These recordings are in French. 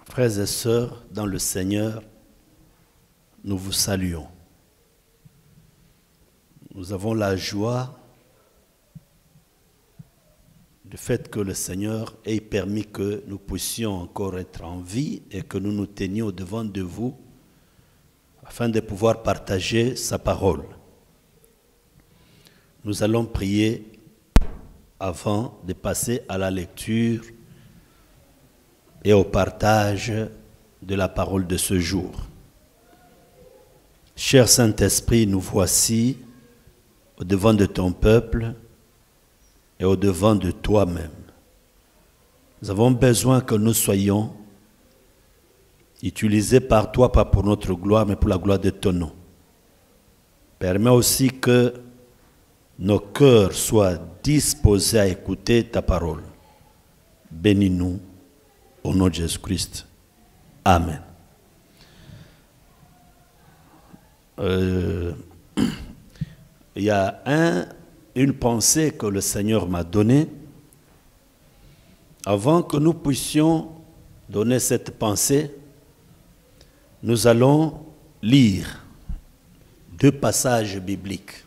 Frères et sœurs, dans le Seigneur, nous vous saluons. Nous avons la joie du fait que le Seigneur ait permis que nous puissions encore être en vie et que nous nous tenions devant de vous afin de pouvoir partager sa parole. Nous allons prier avant de passer à la lecture et au partage de la parole de ce jour. Cher Saint-Esprit, nous voici au-devant de ton peuple et au-devant de toi-même. Nous avons besoin que nous soyons utilisés par toi, pas pour notre gloire, mais pour la gloire de ton nom. Permets aussi que nos cœurs soient disposés à écouter ta parole. Bénis-nous. Au nom de Jésus-Christ. Amen. Il y a une pensée que le Seigneur m'a donnée. Avant que nous puissions donner cette pensée, nous allons lire 2 passages bibliques.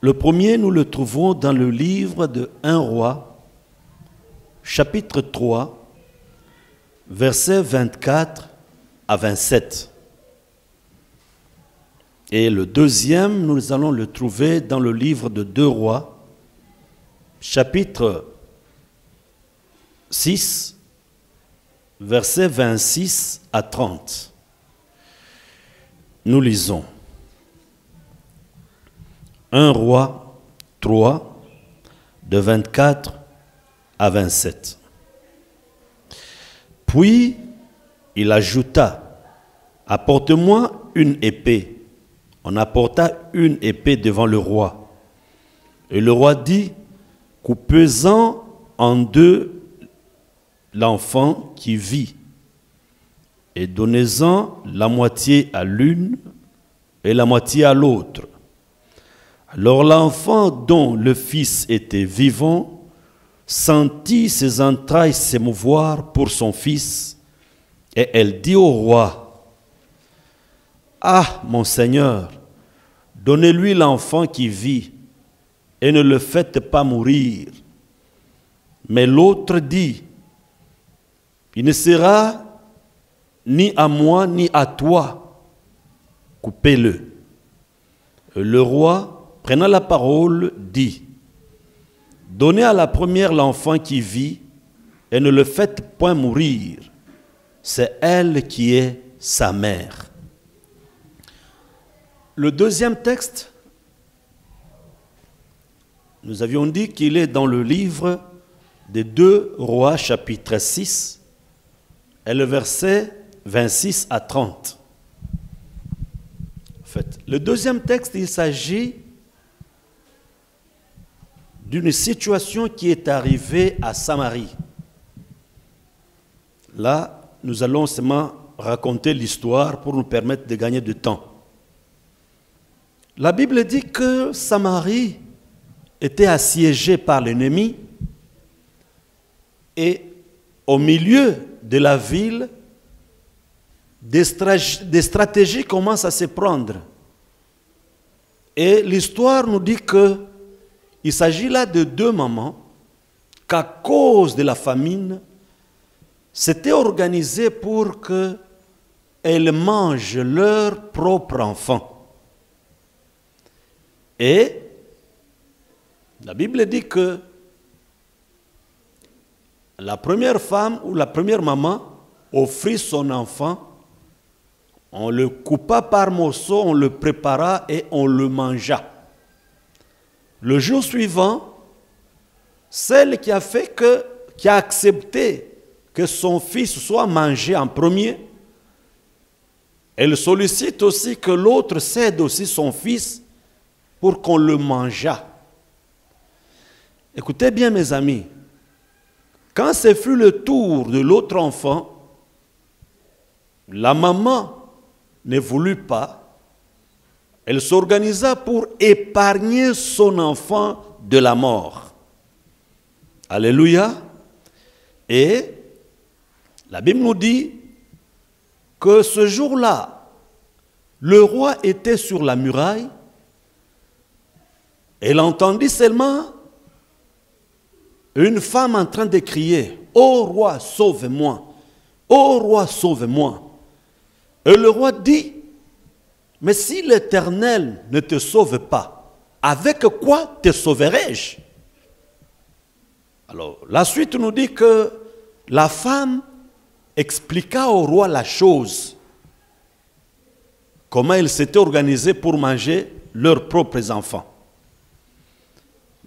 Le premier, nous le trouvons dans le livre de 1 Roi, chapitre 3, versets 24 à 27. Et le deuxième, nous allons le trouver dans le livre de 2 Rois, chapitre 6, versets 26 à 30. Nous lisons. 1 Roi 3, de 24 à 27. Puis il ajouta, apporte-moi une épée. On apporta une épée devant le roi. Et le roi dit, coupez-en en 2 l'enfant qui vit, et donnez-en la moitié à l'une et la moitié à l'autre. Alors l'enfant dont le fils était vivant sentit ses entrailles s'émouvoir pour son fils, et elle dit au roi, « Ah, mon Seigneur, donnez-lui l'enfant qui vit, et ne le faites pas mourir. » Mais l'autre dit, « Il ne sera ni à moi ni à toi, coupez-le. » Le roi, prenant la parole, dit, donnez à la première l'enfant qui vit et ne le faites point mourir. C'est elle qui est sa mère. Le deuxième texte, nous avions dit qu'il est dans le livre des 2 Rois, chapitre 6, et le verset 26 à 30. En fait, le deuxième texte, il s'agit d'une situation qui est arrivée à Samarie. Là, nous allons seulement raconter l'histoire pour nous permettre de gagner du temps. La Bible dit que Samarie était assiégée par l'ennemi et au milieu de la ville, des stratégies commencent à se prendre. Et l'histoire nous dit que il s'agit là de 2 mamans qu'à cause de la famine, s'étaient organisées pour qu'elles mangent leur propre enfant. Et la Bible dit que la première femme ou la première maman offrit son enfant, on le coupa par morceaux, on le prépara et on le mangea. Le jour suivant, celle qui a accepté que son fils soit mangé en premier, elle sollicite aussi que l'autre cède aussi son fils pour qu'on le mangeât. Écoutez bien mes amis, quand ce fut le tour de l'autre enfant, la maman ne voulut pas. Elle s'organisa pour épargner son enfant de la mort. Alléluia. Et la Bible nous dit que ce jour-là, le roi était sur la muraille. Elle entendit seulement une femme en train de crier, « Ô roi, sauve-moi! Ô roi, sauve-moi! » Et le roi dit, « Mais si l'Éternel ne te sauve pas, avec quoi te sauverai-je » Alors, la suite nous dit que la femme expliqua au roi la chose, comment ils s'étaient organisés pour manger leurs propres enfants.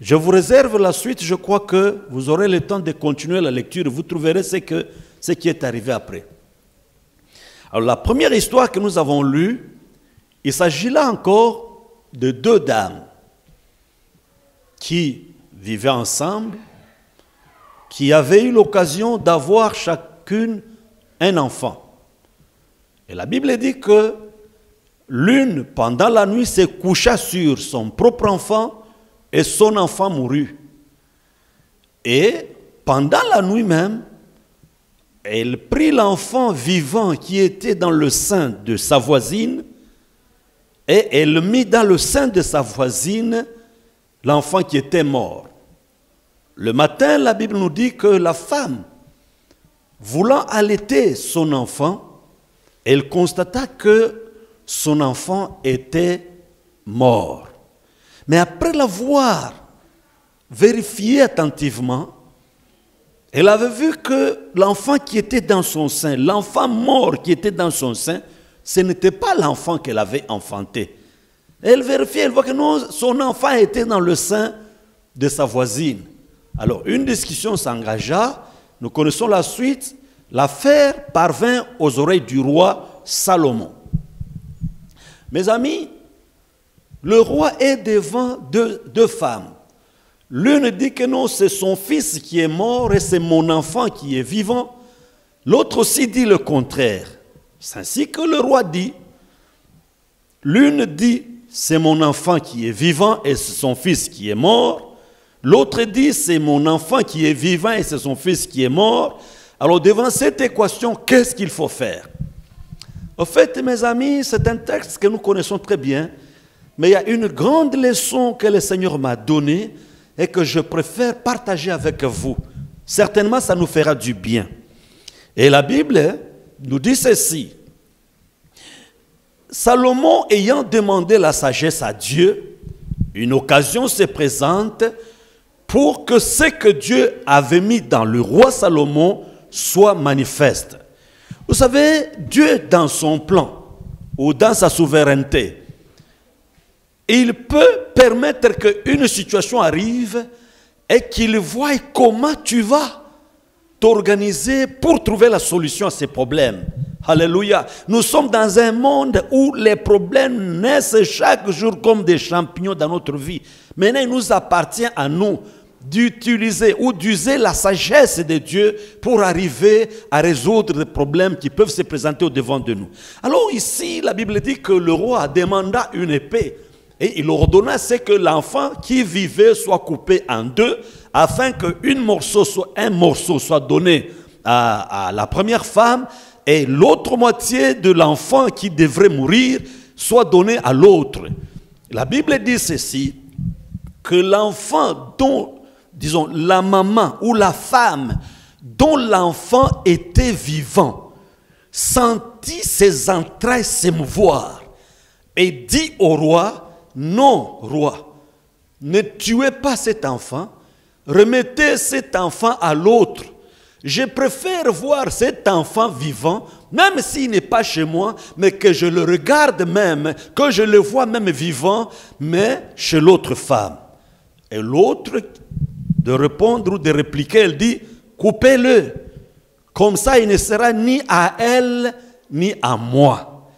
Je vous réserve la suite, je crois que vous aurez le temps de continuer la lecture, vous trouverez ce qui est arrivé après. Alors la première histoire que nous avons lue, il s'agit là encore de deux dames qui vivaient ensemble, qui avaient eu l'occasion d'avoir chacune un enfant. Et la Bible dit que l'une, pendant la nuit, se coucha sur son propre enfant et son enfant mourut. Et pendant la nuit même, elle prit l'enfant vivant qui était dans le sein de sa voisine et elle mit dans le sein de sa voisine l'enfant qui était mort. Le matin, la Bible nous dit que la femme, voulant allaiter son enfant, elle constata que son enfant était mort. Mais après l'avoir vérifié attentivement, elle avait vu que l'enfant qui était dans son sein, l'enfant mort qui était dans son sein, ce n'était pas l'enfant qu'elle avait enfanté. Elle vérifiait, elle voit que non, son enfant était dans le sein de sa voisine. Alors une discussion s'engagea, nous connaissons la suite, l'affaire parvint aux oreilles du roi Salomon. Mes amis, le roi est devant deux femmes. L'une dit que non, c'est son fils qui est mort et c'est mon enfant qui est vivant. L'autre aussi dit le contraire. C'est ainsi que le roi dit. L'une dit, c'est mon enfant qui est vivant et c'est son fils qui est mort. L'autre dit, c'est mon enfant qui est vivant et c'est son fils qui est mort. Alors devant cette équation, qu'est-ce qu'il faut faire? En fait, mes amis, c'est un texte que nous connaissons très bien. Mais il y a une grande leçon que le Seigneur m'a donnée et que je préfère partager avec vous. Certainement, ça nous fera du bien. Et la Bible nous dit ceci. Salomon ayant demandé la sagesse à Dieu, une occasion se présente pour que ce que Dieu avait mis dans le roi Salomon soit manifeste. Vous savez, Dieu dans son plan ou dans sa souveraineté, il peut permettre qu'une situation arrive et qu'il voie comment tu vas t'organiser pour trouver la solution à ces problèmes. Alléluia. Nous sommes dans un monde où les problèmes naissent chaque jour comme des champignons dans notre vie. Maintenant, il nous appartient à nous d'utiliser ou d'user la sagesse de Dieu pour arriver à résoudre les problèmes qui peuvent se présenter au devant de nous. Alors ici, la Bible dit que le roi demanda une épée. Et il ordonna que l'enfant qui vivait soit coupé en deux, afin qu'un morceau soit donné à la première femme, et l'autre moitié de l'enfant qui devrait mourir soit donné à l'autre. La Bible dit ceci, que l'enfant dont, disons, la maman ou la femme dont l'enfant était vivant, sentit ses entrailles s'émouvoir et dit au roi, non, roi, ne tuez pas cet enfant, remettez cet enfant à l'autre. Je préfère voir cet enfant vivant, même s'il n'est pas chez moi, mais que je le regarde même, que je le vois même vivant, mais chez l'autre femme. Et l'autre, de répondre ou de répliquer, elle dit, coupez-le. Comme ça, il ne sera ni à elle, ni à moi.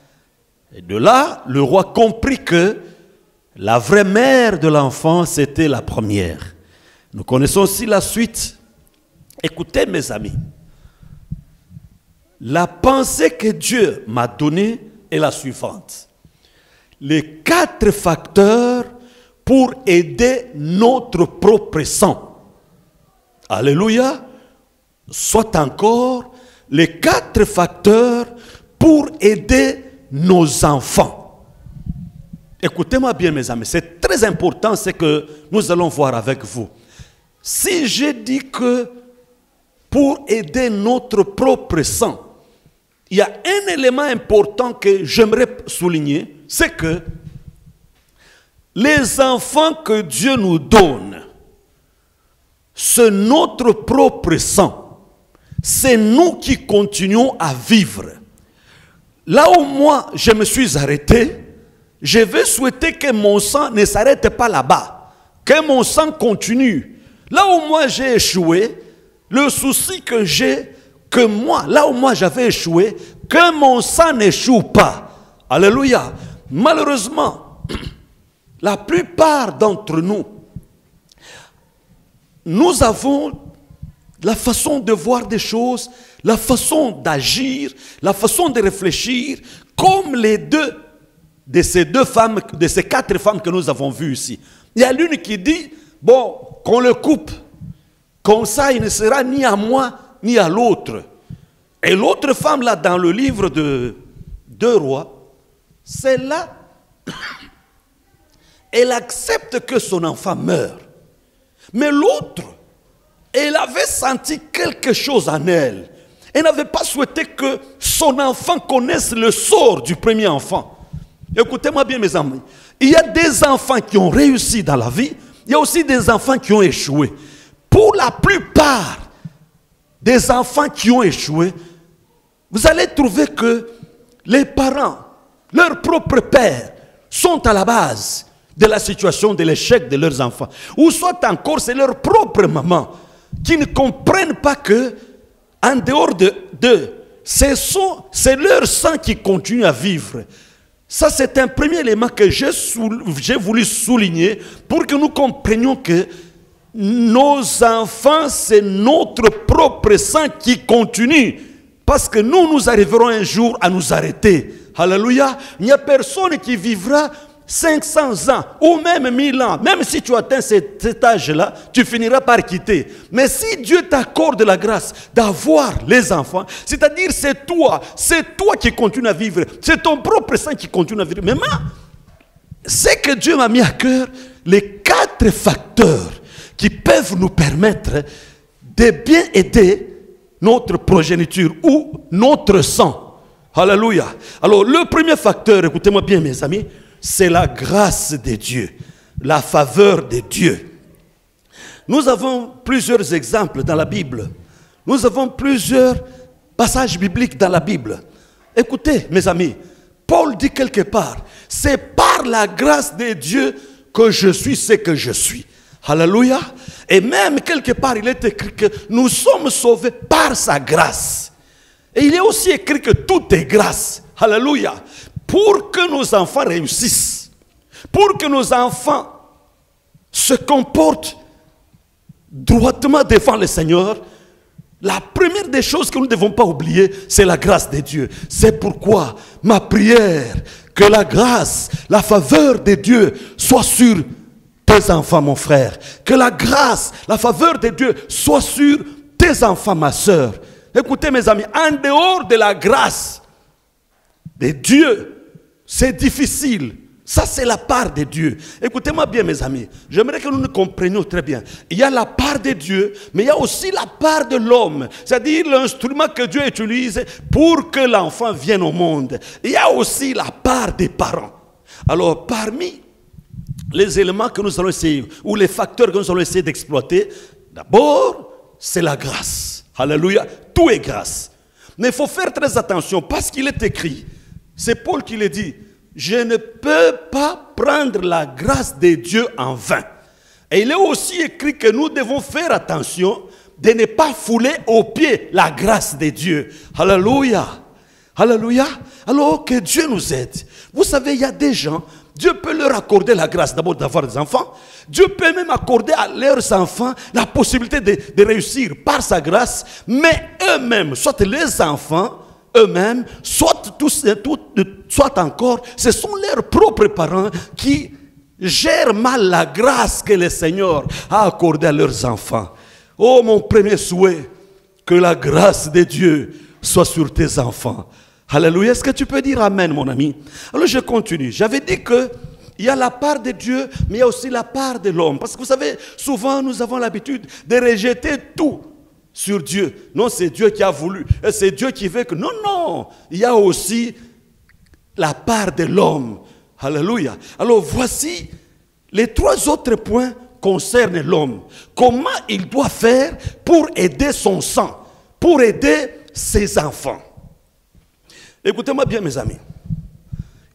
Et de là, le roi comprit que la vraie mère de l'enfant, c'était la première. Nous connaissons aussi la suite. Écoutez, mes amis, la pensée que Dieu m'a donnée est la suivante. Les 4 facteurs pour aider notre propre sang. Alléluia. Soit encore les 4 facteurs pour aider nos enfants. Écoutez-moi bien, mes amis, c'est très important ce que nous allons voir avec vous. Si j'ai dit que pour aider notre propre sang, il y a un élément important que j'aimerais souligner, c'est que les enfants que Dieu nous donne, c'est notre propre sang. C'est nous qui continuons à vivre. Là où moi, je me suis arrêté, je vais souhaiter que mon sang ne s'arrête pas là-bas, que mon sang continue. Là où moi j'ai échoué, le souci que j'ai, que moi, là où moi j'avais échoué, que mon sang n'échoue pas. Alléluia. Malheureusement, la plupart d'entre nous, nous avons la façon de voir des choses, la façon d'agir, la façon de réfléchir, comme les deux de ces 4 femmes que nous avons vues ici. Il y a l'une qui dit, bon, qu'on le coupe, comme ça il ne sera ni à moi ni à l'autre. Et l'autre femme là dans le livre de 2 Rois, celle-là, elle accepte que son enfant meure. Mais l'autre, elle avait senti quelque chose en elle. Elle n'avait pas souhaité que son enfant connaisse le sort du premier enfant. Écoutez-moi bien, mes amis. Il y a des enfants qui ont réussi dans la vie. Il y a aussi des enfants qui ont échoué. Pour la plupart des enfants qui ont échoué, vous allez trouver que les parents, leurs propres pères, sont à la base de la situation de l'échec de leurs enfants. Ou soit encore, c'est leur propre maman qui ne comprennent pas que, en dehors d'eux, c'est leur sang qui continue à vivre. Ça, c'est un premier élément que j'ai voulu souligner pour que nous comprenions que nos enfants, c'est notre propre sang qui continue. Parce que nous arriverons un jour à nous arrêter. Alléluia. Il n'y a personne qui vivra 500 ans ou même 1000 ans. Même si tu atteins cet âge-là, tu finiras par quitter. Mais si Dieu t'accorde la grâce d'avoir les enfants, c'est-à-dire c'est toi qui continues à vivre. C'est ton propre sang qui continue à vivre. Mais moi, c'est que Dieu m'a mis à cœur les 4 facteurs qui peuvent nous permettre de bien aider notre progéniture ou notre sang. Alléluia. Alors, le premier facteur, écoutez-moi bien mes amis, c'est la grâce de Dieu, la faveur de Dieu. Nous avons plusieurs exemples dans la Bible. Nous avons plusieurs passages bibliques dans la Bible. Écoutez, mes amis, Paul dit quelque part, c'est par la grâce de Dieu que je suis ce que je suis. Alléluia. Et même quelque part, il est écrit que nous sommes sauvés par sa grâce. Et il est aussi écrit que tout est grâce. Alléluia. Pour que nos enfants réussissent, pour que nos enfants se comportent droitement devant le Seigneur, la première des choses que nous ne devons pas oublier, c'est la grâce de Dieu. C'est pourquoi ma prière, que la grâce, la faveur de Dieu soit sur tes enfants, mon frère. Que la grâce, la faveur de Dieu soit sur tes enfants, ma soeur. Écoutez mes amis, en dehors de la grâce de Dieu, c'est difficile. Ça, c'est la part de Dieu. Écoutez-moi bien, mes amis. J'aimerais que nous nous comprenions très bien. Il y a la part de Dieu, mais il y a aussi la part de l'homme. C'est-à-dire l'instrument que Dieu utilise pour que l'enfant vienne au monde. Il y a aussi la part des parents. Alors, parmi les éléments que nous allons essayer, ou les facteurs que nous allons essayer d'exploiter, d'abord, c'est la grâce. Alléluia. Tout est grâce. Mais il faut faire très attention parce qu'il est écrit, c'est Paul qui le dit, je ne peux pas prendre la grâce de Dieu en vain. Et il est aussi écrit que nous devons faire attention de ne pas fouler aux pieds la grâce de Dieu. Alléluia. Alléluia. Alors que Dieu nous aide. Vous savez, il y a des gens, Dieu peut leur accorder la grâce d'abord d'avoir des enfants. Dieu peut même accorder à leurs enfants la possibilité de réussir par sa grâce. Mais eux-mêmes, soit les enfants, eux-mêmes, soit encore, ce sont leurs propres parents qui gèrent mal la grâce que le Seigneur a accordée à leurs enfants. Oh, mon premier souhait, que la grâce de Dieu soit sur tes enfants. Alléluia. Est-ce que tu peux dire amen, mon ami? Alors je continue. J'avais dit que il y a la part de Dieu, mais il y a aussi la part de l'homme. Parce que vous savez, souvent nous avons l'habitude de rejeter tout sur Dieu. Non, c'est Dieu qui a voulu. C'est Dieu qui veut que... Non, non. Il y a aussi la part de l'homme. Alléluia. Alors voici les 3 autres points concernent l'homme. Comment il doit faire pour aider son sang, pour aider ses enfants. Écoutez-moi bien, mes amis.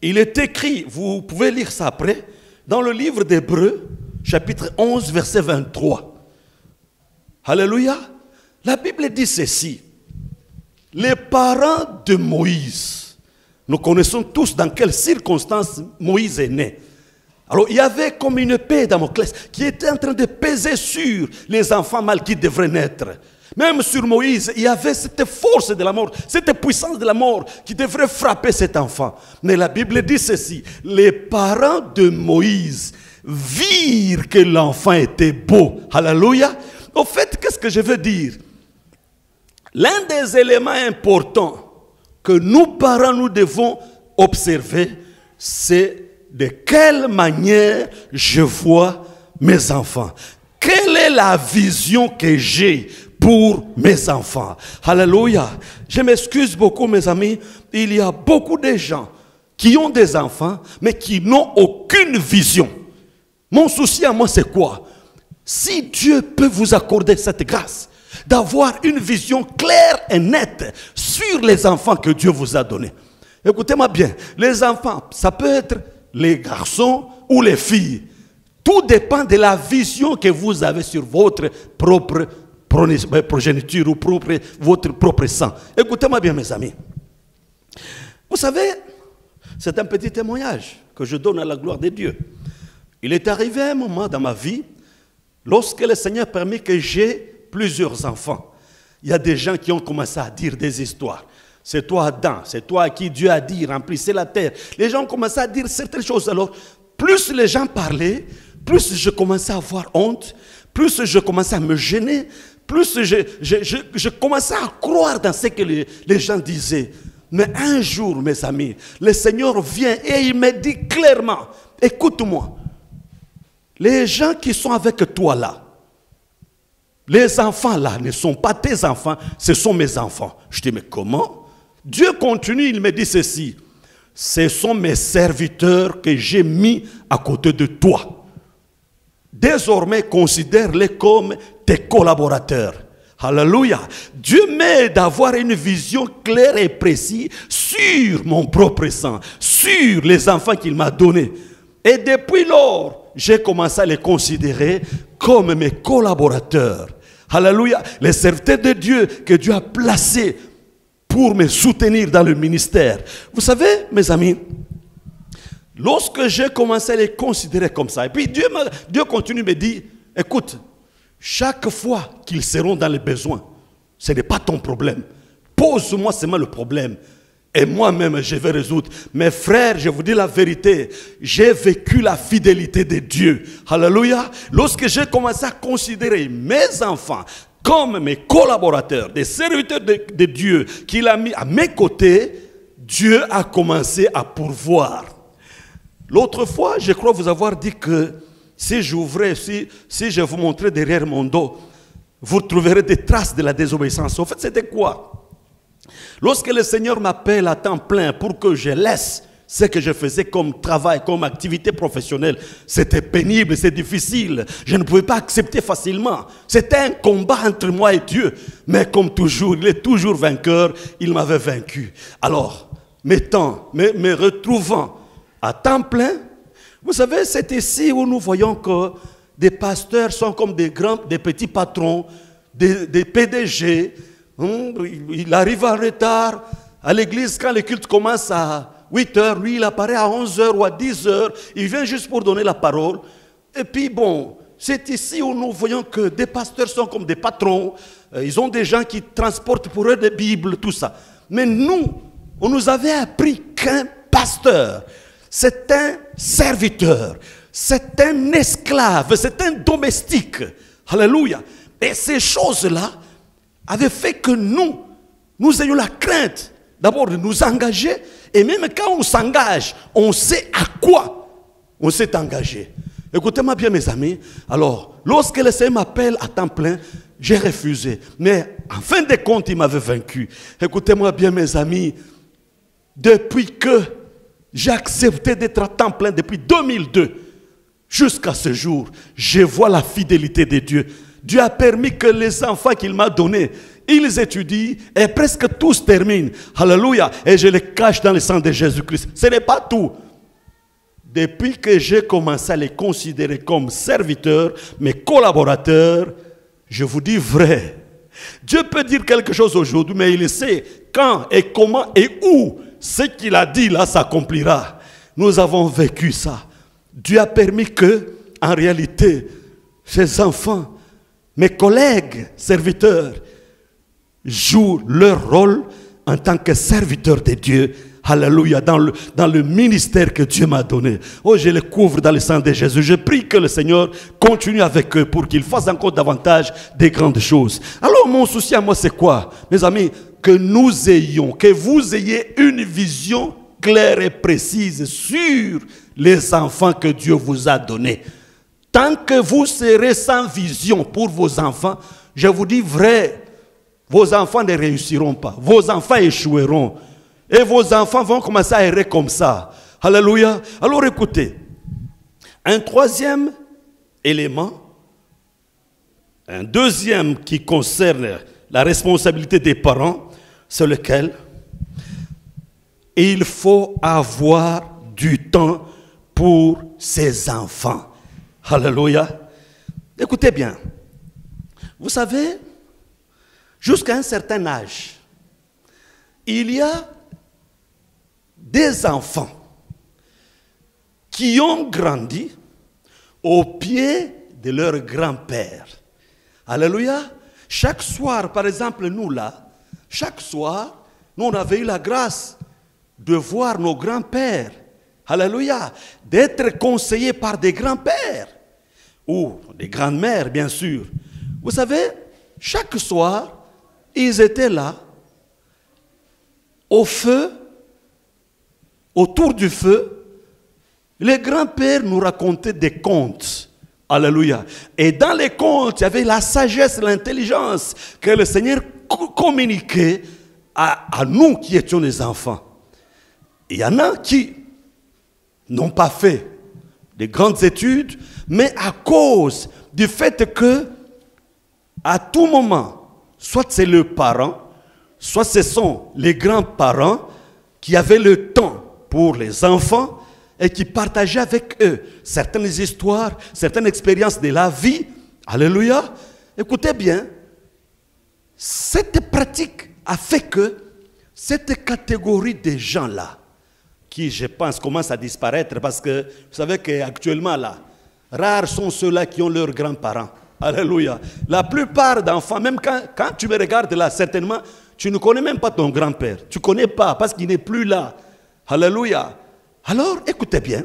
Il est écrit, vous pouvez lire ça après, dans le livre d'Hébreux, chapitre 11, verset 23. Alléluia. La Bible dit ceci. Les parents de Moïse, nous connaissons tous dans quelles circonstances Moïse est né. Alors il y avait comme une épée Damoclès qui était en train de peser sur les enfants mâles qui devraient naître. Même sur Moïse, il y avait cette force de la mort, cette puissance de la mort qui devrait frapper cet enfant. Mais la Bible dit ceci, les parents de Moïse virent que l'enfant était beau. Alléluia. Au fait, qu'est-ce que je veux dire? L'un des éléments importants que nous, parents, nous devons observer, c'est de quelle manière je vois mes enfants. Quelle est la vision que j'ai pour mes enfants? Alléluia. Je m'excuse beaucoup, mes amis. Il y a beaucoup de gens qui ont des enfants, mais qui n'ont aucune vision. Mon souci à moi, c'est quoi? Si Dieu peut vous accorder cette grâce, d'avoir une vision claire et nette sur les enfants que Dieu vous a donnés. Écoutez-moi bien, les enfants, ça peut être les garçons ou les filles. Tout dépend de la vision que vous avez sur votre propre progéniture ou votre propre sang. Écoutez-moi bien, mes amis. Vous savez, c'est un petit témoignage que je donne à la gloire de Dieu. Il est arrivé un moment dans ma vie, lorsque le Seigneur permet que j'ai plusieurs enfants. Il y a des gens qui ont commencé à dire des histoires. C'est toi Adam, c'est toi à qui Dieu a dit, remplissez la terre. Les gens ont commencé à dire certaines choses. Alors, plus les gens parlaient, plus je commençais à avoir honte, plus je commençais à me gêner, plus je commençais à croire dans ce que les gens disaient. Mais un jour, mes amis, le Seigneur vient et il me dit clairement, écoute-moi, les gens qui sont avec toi là, les enfants là ne sont pas tes enfants, ce sont mes enfants. Je dis, mais comment? Dieu continue, il me dit ceci. Ce sont mes serviteurs que j'ai mis à côté de toi. Désormais, considère-les comme tes collaborateurs. Alléluia. Dieu m'aide d'avoir une vision claire et précise sur mon propre sang, sur les enfants qu'il m'a donnés. Et depuis lors, j'ai commencé à les considérer comme mes collaborateurs. Alléluia. Les serviteurs de Dieu que Dieu a placés pour me soutenir dans le ministère. Vous savez, mes amis, lorsque j'ai commencé à les considérer comme ça, et puis Dieu continue de me dire, écoute, chaque fois qu'ils seront dans les besoins, ce n'est pas ton problème. Pose-moi seulement le problème. Et moi-même, je vais résoudre. Mes frères, je vous dis la vérité, j'ai vécu la fidélité de Dieu. Alléluia. Lorsque j'ai commencé à considérer mes enfants comme mes collaborateurs, des serviteurs de Dieu qu'il a mis à mes côtés, Dieu a commencé à pourvoir. L'autre fois, je crois vous avoir dit que si j'ouvrais, si je vous montrais derrière mon dos, vous trouverez des traces de la désobéissance. En fait, c'était quoi? Lorsque le Seigneur m'appelle à temps plein pour que je laisse ce que je faisais comme travail, comme activité professionnelle, c'était pénible, c'est difficile. Je ne pouvais pas accepter facilement. C'était un combat entre moi et Dieu. Mais comme toujours, il est toujours vainqueur, il m'avait vaincu. Alors, me retrouvant à temps plein, vous savez, c'est ici où nous voyons que des pasteurs sont comme des petits patrons, des PDG. Il arrive en retard à l'église quand le culte commence à 8 heures. Lui, il apparaît à 11 heures ou à 10 heures. Il vient juste pour donner la parole. Et puis bon, c'est ici où nous voyons que des pasteurs sont comme des patrons. Ils ont des gens qui transportent pour eux des Bibles, tout ça. Mais nous, on nous avait appris qu'un pasteur, c'est un serviteur. c'est un esclave, c'est un domestique. Alléluia. Et ces choses-là avaient fait que nous ayons la crainte d'abord de nous engager. Et même quand on s'engage, on sait à quoi on s'est engagé. Écoutez-moi bien mes amis. Alors, lorsque le Seigneur m'appelle à temps plein, j'ai refusé. Mais en fin de compte, il m'avait vaincu. Écoutez-moi bien mes amis. Depuis que j'ai accepté d'être à temps plein, depuis 2002, jusqu'à ce jour, je vois la fidélité de Dieu. Dieu a permis que les enfants qu'il m'a donnés, ils étudient et presque tous terminent. Alléluia. Et je les cache dans le sang de Jésus-Christ. Ce n'est pas tout. Depuis que j'ai commencé à les considérer comme serviteurs, mes collaborateurs, je vous dis vrai. Dieu peut dire quelque chose aujourd'hui, mais il sait quand et comment et où ce qu'il a dit là s'accomplira. Nous avons vécu ça. Dieu a permis que, en réalité, ces enfants, mes collègues serviteurs, jouent leur rôle en tant que serviteurs de Dieu. Alléluia, dans le ministère que Dieu m'a donné. Oh, je les couvre dans le sang de Jésus. Je prie que le Seigneur continue avec eux pour qu'ils fassent encore davantage de grandes choses. Alors, mon souci à moi, c'est quoi? Mes amis, que nous ayons, que vous ayez une vision claire et précise sur les enfants que Dieu vous a donnés. Tant que vous serez sans vision pour vos enfants, je vous dis vrai, vos enfants ne réussiront pas. Vos enfants échoueront. Et vos enfants vont commencer à errer comme ça. Alléluia. Alors écoutez, un troisième élément, un deuxième qui concerne la responsabilité des parents, c'est lequel? Il faut avoir du temps pour ses enfants. Alléluia. Écoutez bien. Vous savez, jusqu'à un certain âge, il y a des enfants qui ont grandi au pied de leur grand-père. Alléluia. Chaque soir, par exemple, nous là, chaque soir, nous on avait eu la grâce de voir nos grands-pères. Alléluia. D'être conseillés par des grands-pères ou des grandes-mères, bien sûr. Vous savez, chaque soir, ils étaient là, au feu, autour du feu. Les grands-pères nous racontaient des contes. Alléluia. Et dans les contes, il y avait la sagesse, l'intelligence que le Seigneur communiquait à nous qui étions les enfants. Il y en a qui n'ont pas fait de grandes études, mais à cause du fait que, à tout moment, soit c'est le parent, soit ce sont les grands-parents qui avaient le temps pour les enfants et qui partageaient avec eux certaines histoires, certaines expériences de la vie. Alléluia. Écoutez bien, cette pratique a fait que cette catégorie de gens-là, qui je pense commence à disparaître parce que vous savez qu'actuellement là, rares sont ceux-là qui ont leurs grands-parents. Alléluia. La plupart d'enfants, même quand tu me regardes là, certainement, tu ne connais même pas ton grand-père. Tu ne connais pas parce qu'il n'est plus là. Alléluia. Alors, écoutez bien.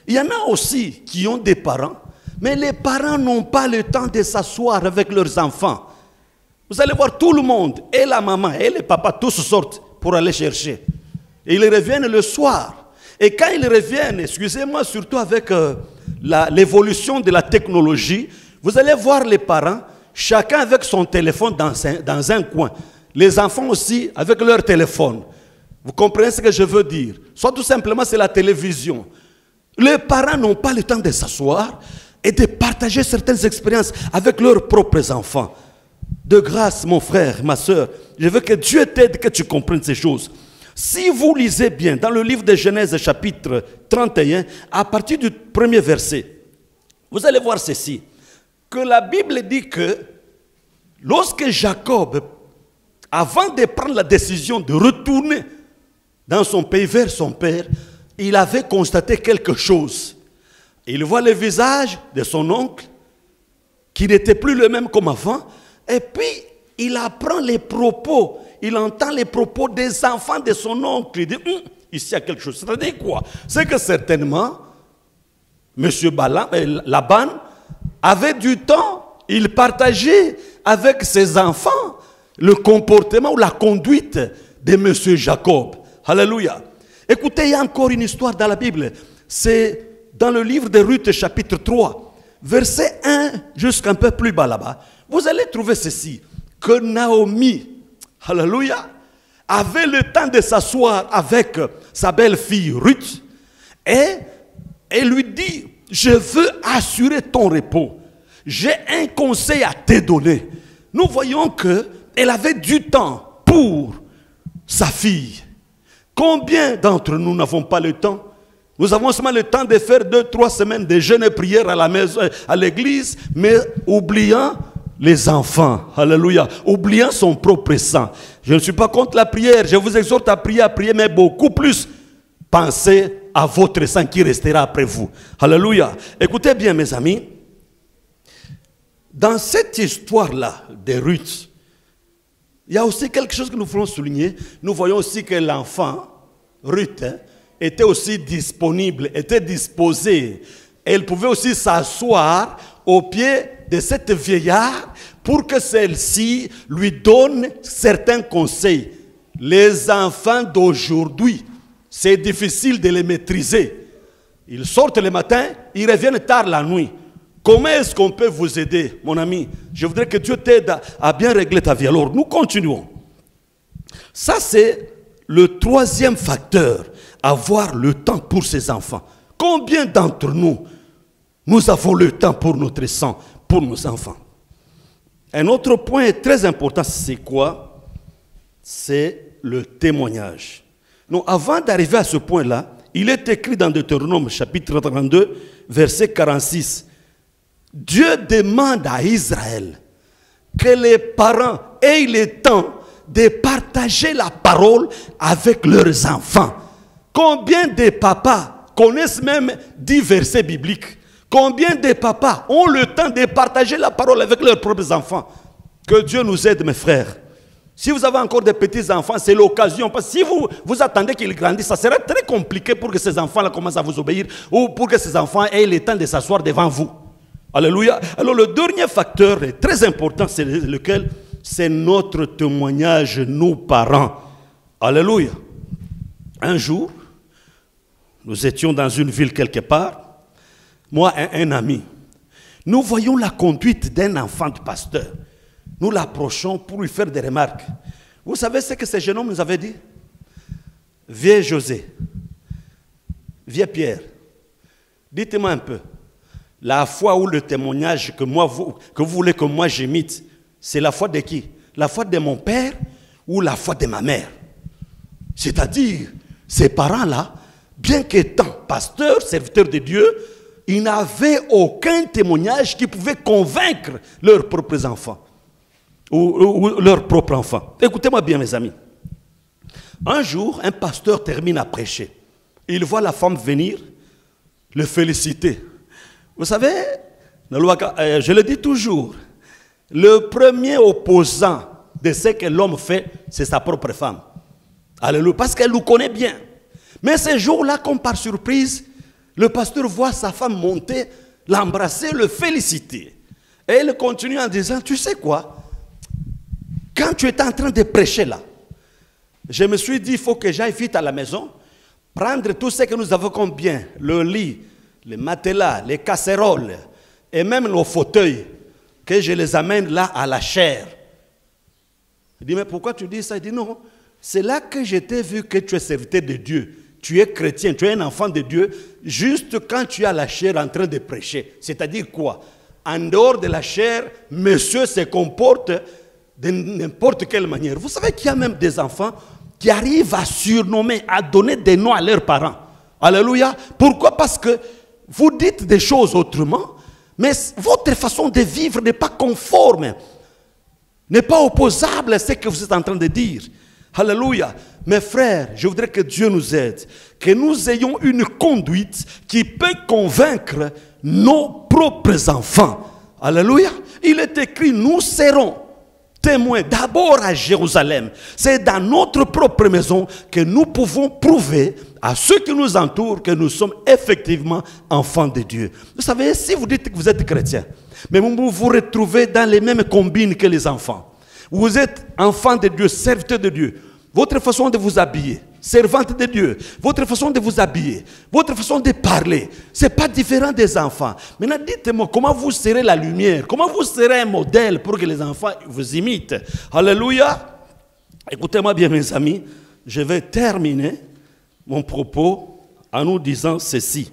Il y en a aussi qui ont des parents, mais les parents n'ont pas le temps de s'asseoir avec leurs enfants. Vous allez voir tout le monde, et la maman, et les papas, tous sortent pour aller chercher. Et ils reviennent le soir. Et quand ils reviennent, excusez-moi, surtout avec l'évolution de la technologie, vous allez voir les parents, chacun avec son téléphone dans un coin. Les enfants aussi avec leur téléphone. Vous comprenez ce que je veux dire? Soit tout simplement c'est la télévision. Les parents n'ont pas le temps de s'asseoir et de partager certaines expériences avec leurs propres enfants. De grâce, mon frère, ma soeur, je veux que Dieu t'aide, que tu comprennes ces choses. Si vous lisez bien dans le livre de Genèse chapitre 31, à partir du premier verset, vous allez voir ceci, que la Bible dit que lorsque Jacob, avant de prendre la décision de retourner dans son pays vers son père, il avait constaté quelque chose. Il voit le visage de son oncle, qui n'était plus le même comme avant, et puis il apprend les propos, il entend les propos des enfants de son oncle. Il dit, ici il y a quelque chose. C'est-à-dire quoi? C'est que certainement, Monsieur Laban avait du temps, il partageait avec ses enfants le comportement ou la conduite de Monsieur Jacob. Alléluia. Écoutez, il y a encore une histoire dans la Bible. C'est dans le livre de Ruth, chapitre 3, verset 1 jusqu'un peu plus bas là-bas. Vous allez trouver ceci, que Naomi, alléluia, avait le temps de s'asseoir avec sa belle-fille Ruth et lui dit, je veux assurer ton repos. J'ai un conseil à te donner. Nous voyons qu'elle avait du temps pour sa fille. Combien d'entre nous n'avons pas le temps? Nous avons seulement le temps de faire 2-3 semaines de jeûne et prière à la maison, à l'église, mais oubliant les enfants, alléluia, oubliant son propre sang. Je ne suis pas contre la prière, je vous exhorte à prier, mais beaucoup plus pensez à votre sang qui restera après vous. Alléluia. Écoutez bien mes amis, dans cette histoire-là de Ruth, il y a aussi quelque chose que nous voulons souligner. Nous voyons aussi que l'enfant, Ruth, était aussi disponible, était disposée. Elle pouvait aussi s'asseoir au pied de cette vieillard pour que celle-ci lui donne certains conseils. Les enfants d'aujourd'hui, c'est difficile de les maîtriser. Ils sortent le matin, ils reviennent tard la nuit. Comment est-ce qu'on peut vous aider, mon ami? Je voudrais que Dieu t'aide à bien régler ta vie. Alors, nous continuons. Ça, c'est le troisième facteur, avoir le temps pour ses enfants. Combien d'entre nous, nous avons le temps pour notre sang, pour nos enfants? Un autre point très important, c'est quoi? C'est le témoignage. Donc, avant d'arriver à ce point-là, il est écrit dans Deutéronome, chapitre 32, verset 46. Dieu demande à Israël que les parents aient le temps de partager la parole avec leurs enfants. Combien de papas connaissent même 10 versets bibliques? Combien de papas ont le temps de partager la parole avec leurs propres enfants? Que Dieu nous aide, mes frères. Si vous avez encore des petits-enfants, c'est l'occasion. Parce que si vous attendez qu'ils grandissent, ça serait très compliqué pour que ces enfants-là commencent à vous obéir ou pour que ces enfants aient le temps de s'asseoir devant vous. Alléluia. Alors le dernier facteur est très important, c'est lequel? C'est notre témoignage, nous parents. Alléluia. Un jour, nous étions dans une ville quelque part, moi et un ami. Nous voyons la conduite d'un enfant de pasteur. Nous l'approchons pour lui faire des remarques. Vous savez ce que ce jeune homme nous avait dit? Vieux José, vieux Pierre, dites-moi un peu. La foi ou le témoignage que vous voulez que moi j'imite, c'est la foi de qui? La foi de mon père ou la foi de ma mère? C'est-à-dire, ces parents-là, bien qu'étant pasteurs, serviteurs de Dieu, ils n'avaient aucun témoignage qui pouvait convaincre leurs propres enfants ou leurs propres enfants. Écoutez-moi bien, mes amis. Un jour, un pasteur termine à prêcher. Il voit la femme venir, le féliciter. Vous savez, je le dis toujours, le premier opposant de ce que l'homme fait, c'est sa propre femme. Alléluia, parce qu'elle nous connaît bien. Mais ce jour-là, comme par surprise, le pasteur voit sa femme monter, l'embrasser, le féliciter. Et il continue en disant, tu sais quoi? Quand tu étais en train de prêcher là, je me suis dit, il faut que j'aille vite à la maison, prendre tout ce que nous avons comme bien, le lit, les matelas, les casseroles et même nos fauteuils, que je les amène là à la chaire. Il dit, mais pourquoi tu dis ça? Il dit, non, c'est là que je t'ai vu que tu es serviteur de Dieu. Tu es chrétien, tu es un enfant de Dieu, juste quand tu es à la chair en train de prêcher. C'est-à-dire quoi? En dehors de la chair, monsieur se comporte de n'importe quelle manière. Vous savez qu'il y a même des enfants qui arrivent à surnommer, à donner des noms à leurs parents. Alléluia. Pourquoi? Parce que vous dites des choses autrement, mais votre façon de vivre n'est pas conforme, n'est pas opposable à ce que vous êtes en train de dire. Alléluia. Mes frères, je voudrais que Dieu nous aide, que nous ayons une conduite qui peut convaincre nos propres enfants. Alléluia. Il est écrit, nous serons témoins d'abord à Jérusalem. C'est dans notre propre maison que nous pouvons prouver à ceux qui nous entourent que nous sommes effectivement enfants de Dieu. Vous savez, si vous dites que vous êtes chrétien, mais vous vous retrouvez dans les mêmes combines que les enfants. Vous êtes enfants de Dieu, serviteurs de Dieu. Votre façon de vous habiller, servante de Dieu, votre façon de vous habiller, votre façon de parler, ce n'est pas différent des enfants. Maintenant, dites-moi, comment vous serez la lumière? Comment vous serez un modèle pour que les enfants vous imitent? Alléluia! Écoutez-moi bien, mes amis, je vais terminer mon propos en nous disant ceci.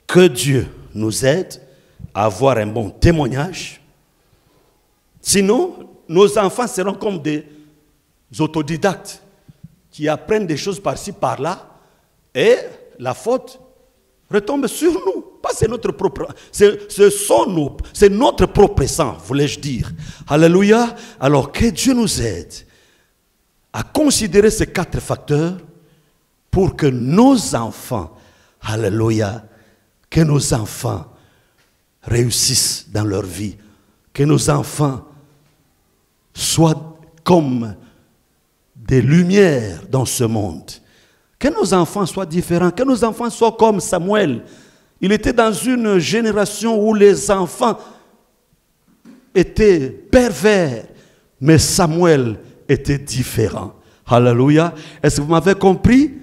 Que Dieu nous aide à avoir un bon témoignage. Sinon, nos enfants seront comme des autodidactes qui apprennent des choses par-ci, par-là, et la faute retombe sur nous. Pas c'est notre propre, c'est notre propre sang, voulais-je dire. Alléluia. Alors que Dieu nous aide à considérer ces 4 facteurs pour que nos enfants, alléluia, que nos enfants réussissent dans leur vie, que nos enfants soient comme des lumières dans ce monde, que nos enfants soient différents, que nos enfants soient comme Samuel. Il était dans une génération où les enfants étaient pervers, mais Samuel était différent. Alléluia. Est-ce que vous m'avez compris?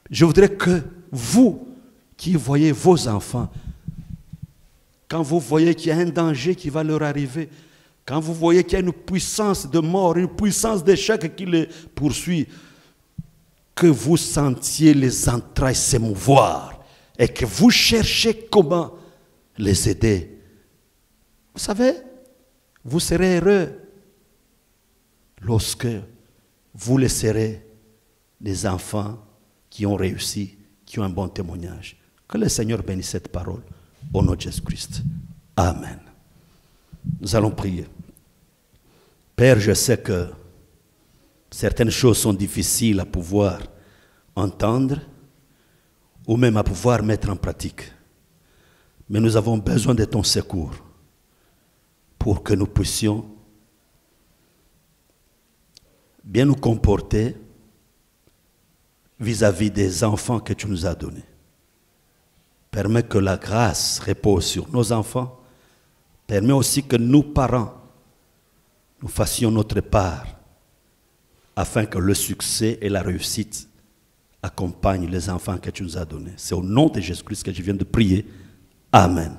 Je voudrais que vous, qui voyez vos enfants, quand vous voyez qu'il y a un danger qui va leur arriver, quand vous voyez qu'il y a une puissance de mort, une puissance d'échec qui les poursuit, que vous sentiez les entrailles s'émouvoir et que vous cherchez comment les aider. Vous savez, vous serez heureux lorsque vous laisserez des enfants qui ont réussi, qui ont un bon témoignage. Que le Seigneur bénisse cette parole au nom de Jésus-Christ. Amen. Nous allons prier. Père, je sais que certaines choses sont difficiles à pouvoir entendre ou même à pouvoir mettre en pratique. Mais nous avons besoin de ton secours pour que nous puissions bien nous comporter vis-à-vis des enfants que tu nous as donnés. Permets que la grâce repose sur nos enfants. Permets aussi que nous, parents, nous fassions notre part afin que le succès et la réussite accompagnent les enfants que tu nous as donnés. C'est au nom de Jésus-Christ que je viens de prier. Amen.